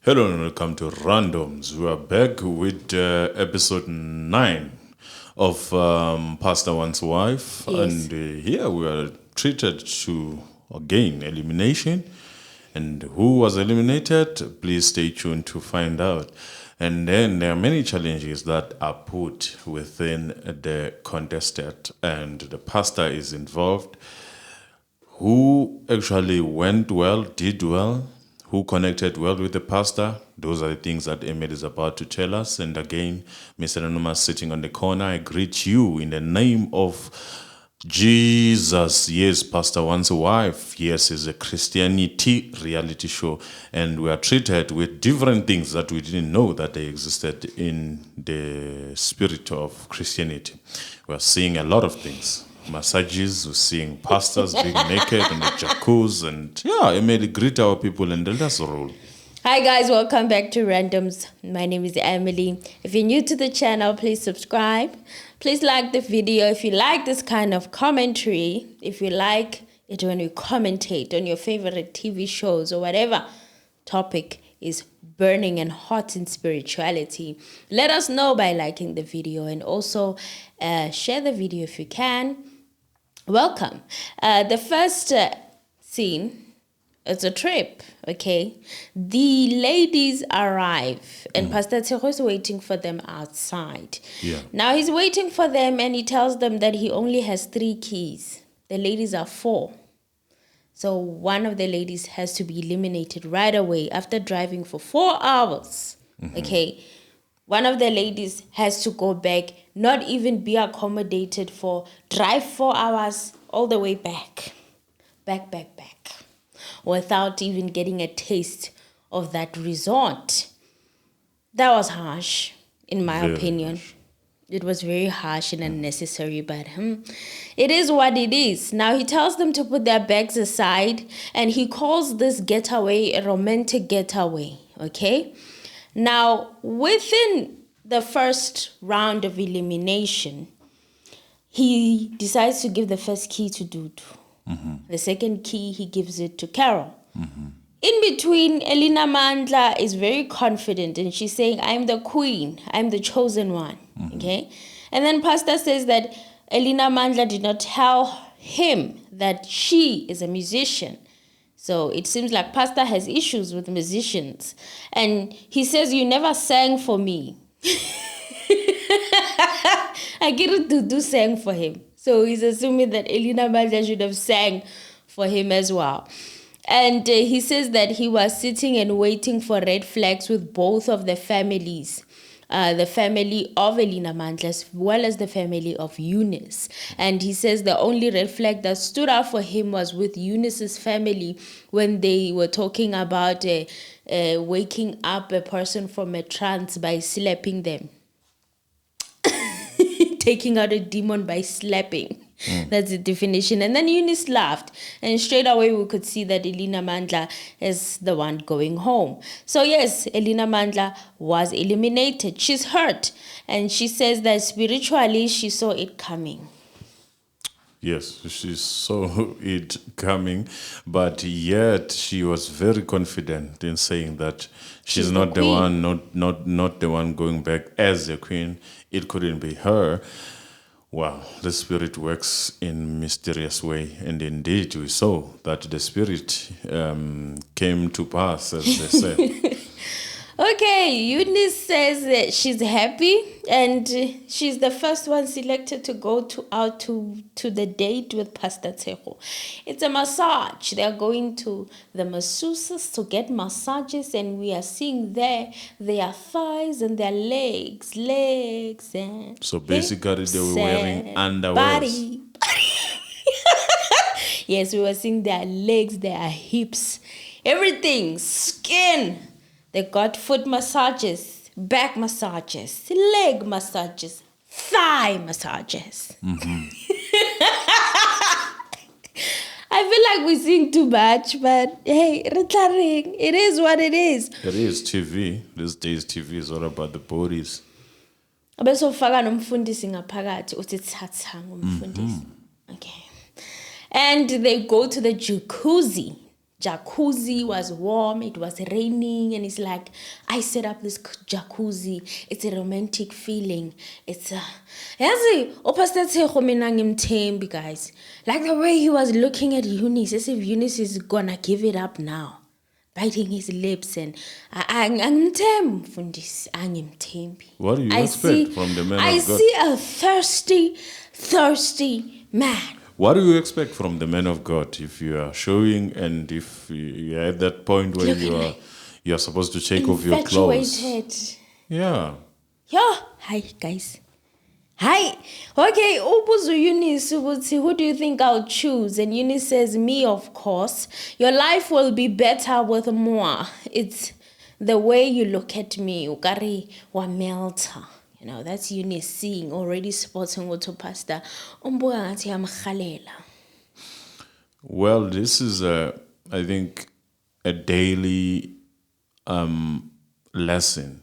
Hello and welcome to Randoms. We are back with episode 9 of Pastor One's Wife. Yes. And here we are treated to, again, elimination. And who was eliminated? Please stay tuned to find out. And then there are many challenges that are put within the contestant, and the pastor is involved. Who actually went well, did well, who connected well with the pastor. Those are the things that Emil is about to tell us. And again, Mr. Anuma sitting on the corner, I greet you in the name of Jesus. Yes, Pastor One's Wife. Yes, is a Christianity reality show. And we are treated with different things that we didn't know that they existed in the spirit of Christianity. We are seeing a lot of things. Massages, we're seeing pastors being naked in the jacuzzi, and Emily, greet our people and let us roll. Hi guys, welcome back to Randoms. My name is Emily. If you're new to the channel, please subscribe. Please like the video if you like this kind of commentary. If you like it when we commentate on your favorite TV shows or whatever topic is burning and hot in spirituality, let us know by liking the video, and also share the video if you can. Welcome. The first scene, it's a trip, okay? The ladies arrive and Pastor Tshego is waiting for them outside. Yeah. Now he's waiting for them and he tells them that he only has 3 keys. The ladies are 4. So one of the ladies has to be eliminated right away after driving for 4 hours, okay? One of the ladies has to go back, not even be accommodated for drive 4 hours all the way back, without even getting a taste of that resort. That was harsh, in my opinion. Harsh. It was very harsh and unnecessary, but it is what it is. Now he tells them to put their bags aside, and he calls this getaway a romantic getaway, okay? Now, within the first round of elimination, he decides to give the first key to Dudu. The second key, he gives it to Carol. In between, Elinamandla is very confident and she's saying, I'm the queen, I'm the chosen one, okay? And then Pastor says that Elinamandla did not tell him that she is a musician. So it seems like Pastor has issues with musicians. And he says, you never sang for me. I get it to do sang for him. So he's assuming that Elinamandla should have sang for him as well. And he says that he was sitting and waiting for red flags with both of the families. The family of Elinamandla as well as the family of Eunice. And he says the only red flag that stood out for him was with Eunice's family when they were talking about waking up a person from a trance by slapping them. Taking out a demon by slapping. That's the definition. And then Eunice laughed. And straight away we could see that Elinamandla is the one going home. So yes, Elinamandla was eliminated. She's hurt. And she says that spiritually she saw it coming. Yes, she saw it coming, but yet she was very confident in saying that she's not the one, not the one going back as the queen. It couldn't be her. Wow, the spirit works in mysterious way, and indeed we saw that the spirit came to pass, as they say. Okay, Eunice says that she's happy and she's the first one selected to go out to the date with Pastor Tshego. It's a massage. They're going to the masseuses to get massages, and we are seeing there their thighs and their legs and So basically they were wearing underwear. body. Yes, we were seeing their legs, their hips, everything, skin. They got foot massages, back massages, leg massages, thigh massages. I feel like we're seeing too much, but hey, it is what it is. It is TV. These days TV is all about the bodies. Bese ufaka nomfundisi ngaphakathi uthi thatha ngomfundisi. Okay. And they go to the jacuzzi jacuzzi was warm, it was raining, and he's like, I set up this jacuzzi. It's a romantic feeling. It's a yazi opastor Tshego mina ngimthembi, guys. Like the way he was looking at Eunice, as if Eunice is gonna give it up now, biting his lips, and angimthembi mfundisi, angimthembi. What do you expect from the man I of God? see a thirsty man. What do you expect from the man of God if you are showing and if you're at that point where you are supposed to take off your clothes? Infatuated. Yeah. Yeah. Hi, guys. Hi. Okay, ubuzu Eunice ukuthi, who do you think I'll choose? And Eunice says, me, of course. Your life will be better with more. It's the way you look at me. Ukari wa melta. You know, that's Eunice seeing, already spotting what to pastor. Well, this is I think a daily lesson.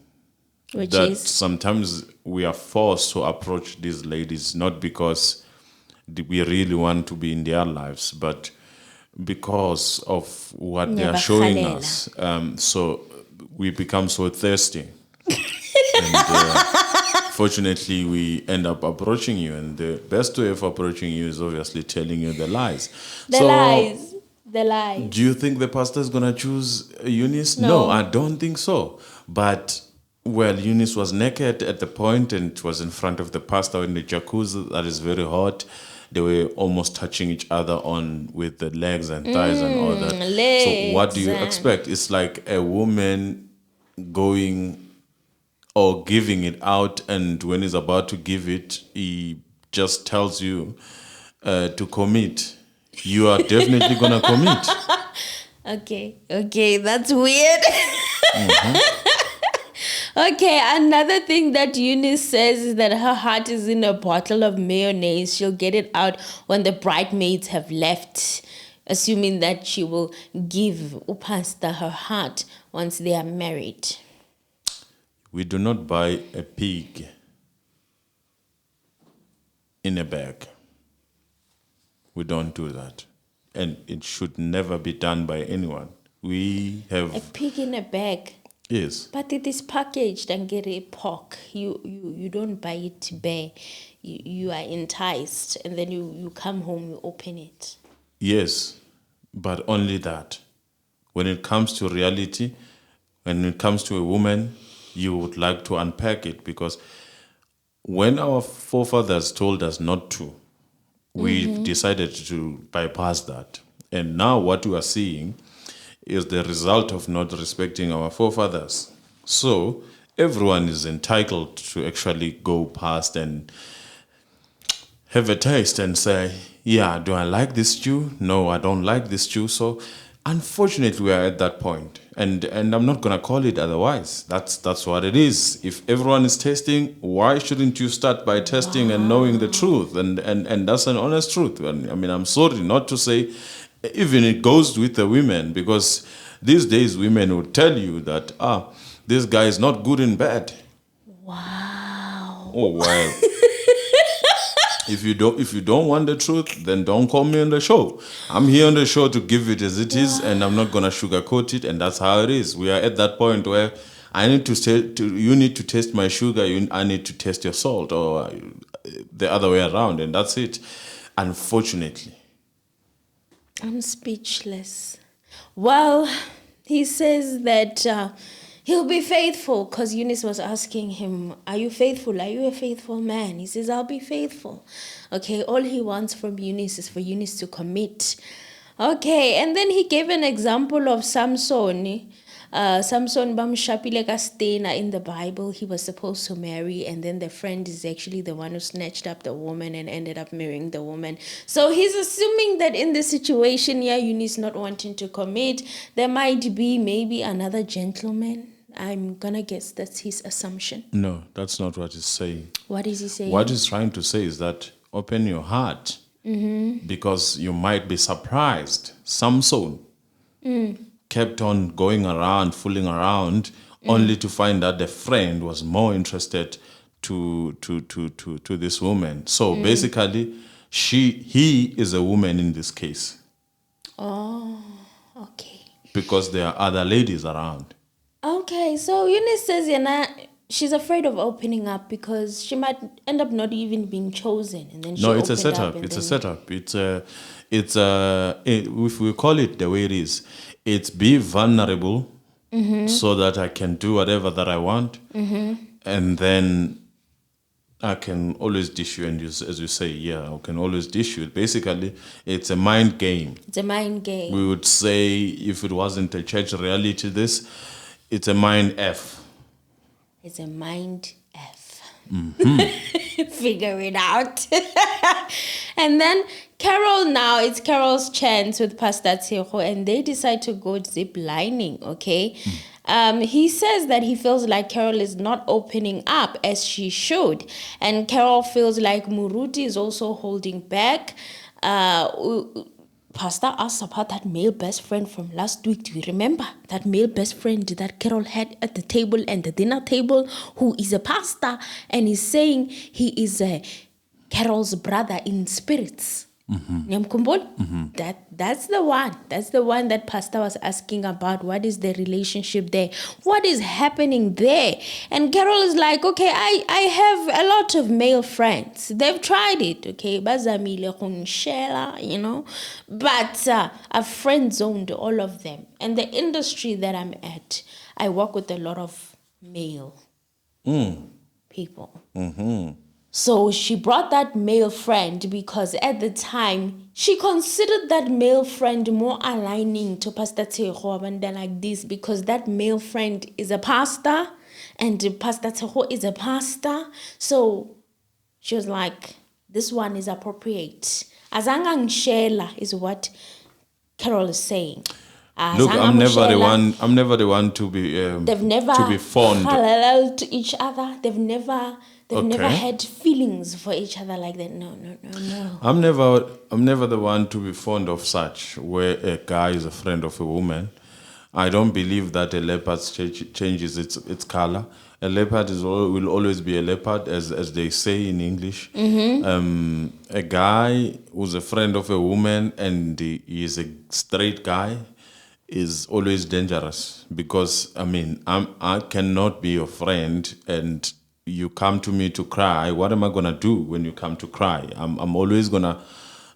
Which that is? Sometimes we are forced to approach these ladies not because we really want to be in their lives, but because of what they are showing us. So we become so thirsty. And fortunately, we end up approaching you, and the best way of approaching you is obviously telling you the lies. The lies. Do you think the pastor is going to choose Eunice? No, I don't think so. But, well, Eunice was naked at the point and was in front of the pastor in the jacuzzi that is very hot. They were almost touching each other on with the legs and thighs and all that. So what do you expect? It's like a woman going or giving it out, and when he's about to give it, he just tells you to commit. You are definitely gonna commit. Okay, that's weird. Okay, another thing that Eunice says is that her heart is in a bottle of mayonnaise. She'll get it out when the bridesmaids have left, assuming that she will give upasta her heart once they are married. We do not buy a pig in a bag. We don't do that. And it should never be done by anyone. We have... A pig in a bag? Yes. But it is packaged and get a pork. You don't buy it bare. You are enticed, and then you come home, you open it. Yes, but only that. When it comes to reality, when it comes to a woman, you would like to unpack it, because when our forefathers told us not to, we've decided to bypass that. And now what we are seeing is the result of not respecting our forefathers. So everyone is entitled to actually go past and have a taste and say, yeah, do I like this stew? No, I don't like this stew. So unfortunately, we are at that point. And I'm not going to call it otherwise. That's what it is. If everyone is tasting, why shouldn't you start by testing and knowing the truth? And that's an honest truth. And I mean, I'm sorry not to say, even it goes with the women, because these days women would tell you that, this guy is not good in bed. Wow. Oh, well. If you don't want the truth, then don't call me on the show. I'm here on the show to give it as it is, and I'm not gonna sugarcoat it, and that's how it is. We are at that point where I need you need to taste my sugar, I need to taste your salt, or the other way around, and that's it. Unfortunately. I'm speechless. Well, he says that he'll be faithful, because Eunice was asking him, are you faithful? Are you a faithful man? He says, I'll be faithful. Okay, all he wants from Eunice is for Eunice to commit. Okay, and then he gave an example of Samson. Samson bamshapile kastena in the Bible. He was supposed to marry, and then the friend is actually the one who snatched up the woman and ended up marrying the woman. So he's assuming that in this situation, Eunice not wanting to commit, there might be maybe another gentleman. I'm gonna guess that's his assumption. No, that's not what he's saying. What is he saying? What he's trying to say is that open your heart, because you might be surprised. Samson kept on going around, fooling around, only to find that the friend was more interested to this woman. So basically, he is a woman in this case. Oh, Okay. because there are other ladies around. Okay, so Eunice says she's afraid of opening up because she might end up not even being chosen, and then she No, it's a opened up setup. and It's a then setup. If we call it the way it is, it's be vulnerable so that I can do whatever that I want, and then I can always dish you. And as you say, yeah, I can always dish you. Basically, it's a mind game. it's a mind game. We would say if it wasn't a church reality, it's a mind F. It's a mind F. Figure it out. And then it's Carol's chance with Pastor Tseho, and they decide to go zip lining, okay? He says that he feels like Carol is not opening up as she should. And Carol feels like Muruti is also holding back. Pastor asked about that male best friend from last week. Do you remember that male best friend that Carol had at the table and the dinner table, who is a pastor and is saying he is Carol's brother in spirits? That's the one. That's the one that Pastor was asking about. What is the relationship there? What is happening there? And Carol is like, okay, I have a lot of male friends. They've tried it, okay? Bazamile kunshela, But I've friend zoned all of them. And the industry that I'm at, I work with a lot of male people. So she brought that male friend because at the time, she considered that male friend more aligning to Pastor Teho Abanda like this because that male friend is a pastor and Pastor Teho is a pastor. So she was like, this one is appropriate. Azangang Shela is what Carol is saying. Look, I'm never the one. I'm never the one to be. They've never to be fond parallel to each other. They've never Okay. had feelings for each other like that. No. I'm never the one to be fond of such, where a guy is a friend of a woman. I don't believe that a leopard changes its color. A leopard will always be a leopard, as they say in English. A guy who's a friend of a woman and he is a straight guy is always dangerous because I cannot be your friend and you come to me to cry. What am I gonna do when you come to cry? I'm always gonna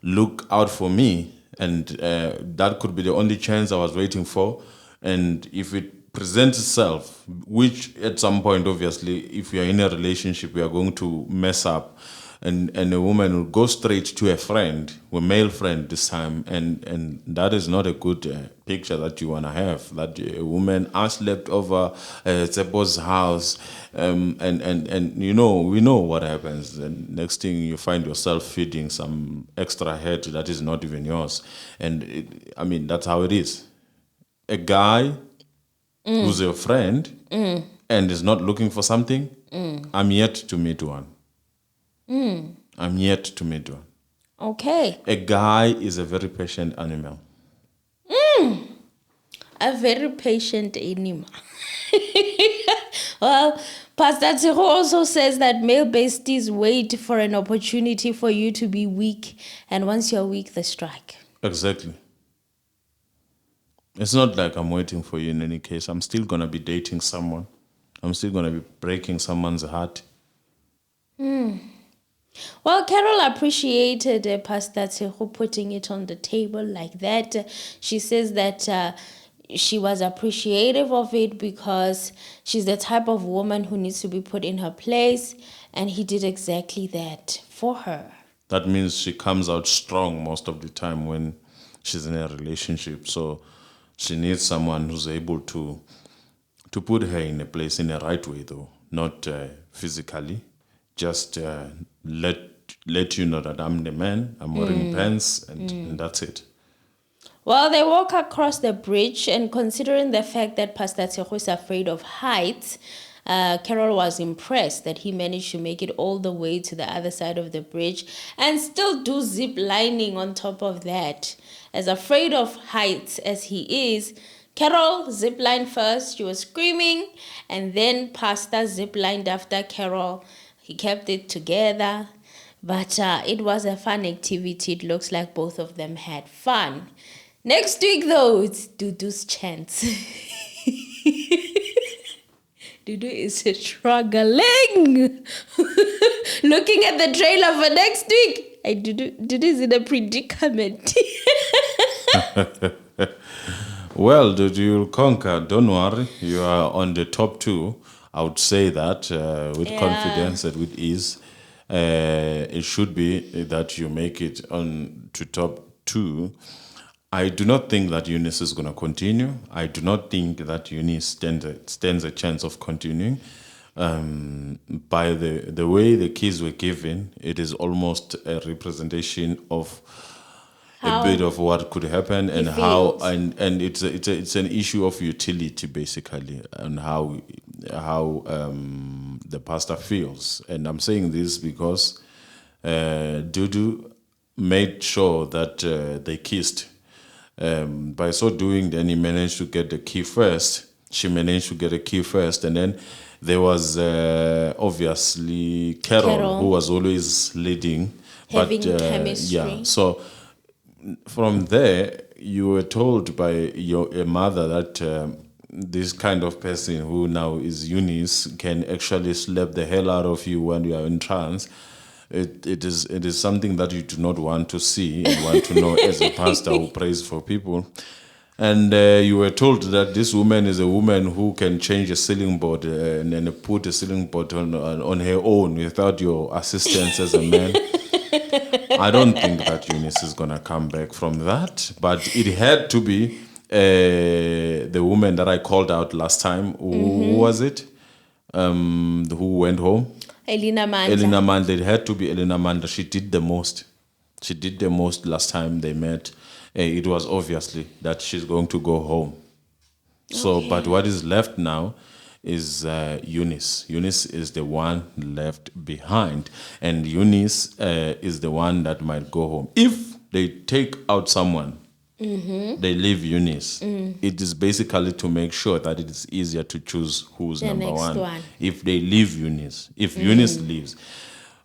look out for me, and that could be the only chance I was waiting for. And if it presents itself, which at some point, obviously, if we are in a relationship, we are going to mess up. And a woman will go straight to a friend, a male friend this time, and that is not a good picture that you want to have. That a woman slept over Tsebo's house, and we know what happens. And next thing you find yourself feeding some extra head that is not even yours. And that's how it is. A guy who's your friend and is not looking for something, I'm yet to meet one. I'm yet to meet one. Okay. A guy is a very patient animal. A very patient animal. Well, Pastor Tseho also says that male besties wait for an opportunity for you to be weak, and once you're weak, they strike. Exactly. It's not like I'm waiting for you in any case. I'm still going to be dating someone. I'm still going to be breaking someone's heart. Well, Carol appreciated Pastor Tseho putting it on the table like that. She says that she was appreciative of it because she's the type of woman who needs to be put in her place, and he did exactly that for her. That means she comes out strong most of the time when she's in a relationship. So she needs someone who's able to put her in a place in a right way, though, not physically. Just let you know that I'm the man, I'm wearing pants, and that's it. Well, they walk across the bridge, and considering the fact that Pastor Tseho is afraid of heights, Carol was impressed that he managed to make it all the way to the other side of the bridge and still do zip lining on top of that. As afraid of heights as he is, Carol ziplined first. She was screaming, and then Pastor ziplined after Carol. He kept it together, but it was a fun activity. It looks like both of them had fun. Next week, though, it's Dudu's chance. Dudu is struggling. Looking at the trailer for next week, Dudu is in a predicament. Well, dude, you'll conquer. Don't worry. You are on the top 2. I would say that with confidence and with ease. It should be that you make it on to top 2. I do not think that Eunice is going to continue. I do not think that Eunice stands a chance of continuing. By the way the keys were given, it is almost a representation of a bit of what could happen and how, and it's an issue of utility basically, and how the pastor feels. And I'm saying this because Dudu made sure that they kissed. By so doing, then he managed to get the key first. She managed to get a key first, and then there was obviously Carol, who was always leading, having chemistry. Yeah, so from there, you were told by your mother that this kind of person who now is Eunice can actually slap the hell out of you when you are in trance. It is something that you do not want to see and want to know as a pastor who prays for people. And you were told that this woman is a woman who can change a ceiling board and then put a ceiling board on her own without your assistance as a man. I don't think that Eunice is going to come back from that, but it had to be the woman that I called out last time. Who was it? Who went home? Elinamandla. It had to be Elinamandla. She did the most. She did the most last time they met. It was obviously that she's going to go home. So, but what is left now is Eunice. Eunice is the one left behind, and Eunice is the one that might go home. If they take out someone, they leave Eunice. It is basically to make sure that it is easier to choose who's The number next one. one. If they leave Eunice, if Eunice leaves,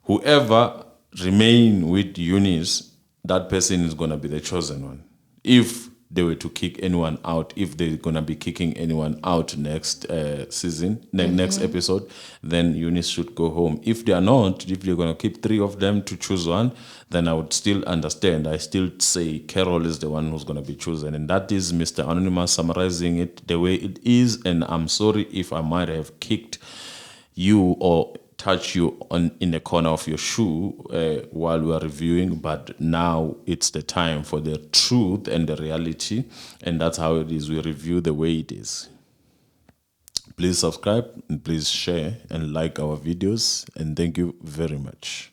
whoever remain with Eunice, that person is going to be the chosen one. If they were to kick anyone out, if they're going to be kicking anyone out next season, next episode, then Eunice should go home. If they are not, if they're going to keep 3 of them to choose one, then I would still understand. I still say Carol is the one who's going to be chosen. And that is Mr. Anonymous summarizing it the way it is. And I'm sorry if I might have kicked you or touch you in the corner of your shoe while we are reviewing, but now it's the time for the truth and the reality, and that's how it is. We review the way it is. Please subscribe and please share and like our videos, and thank you very much.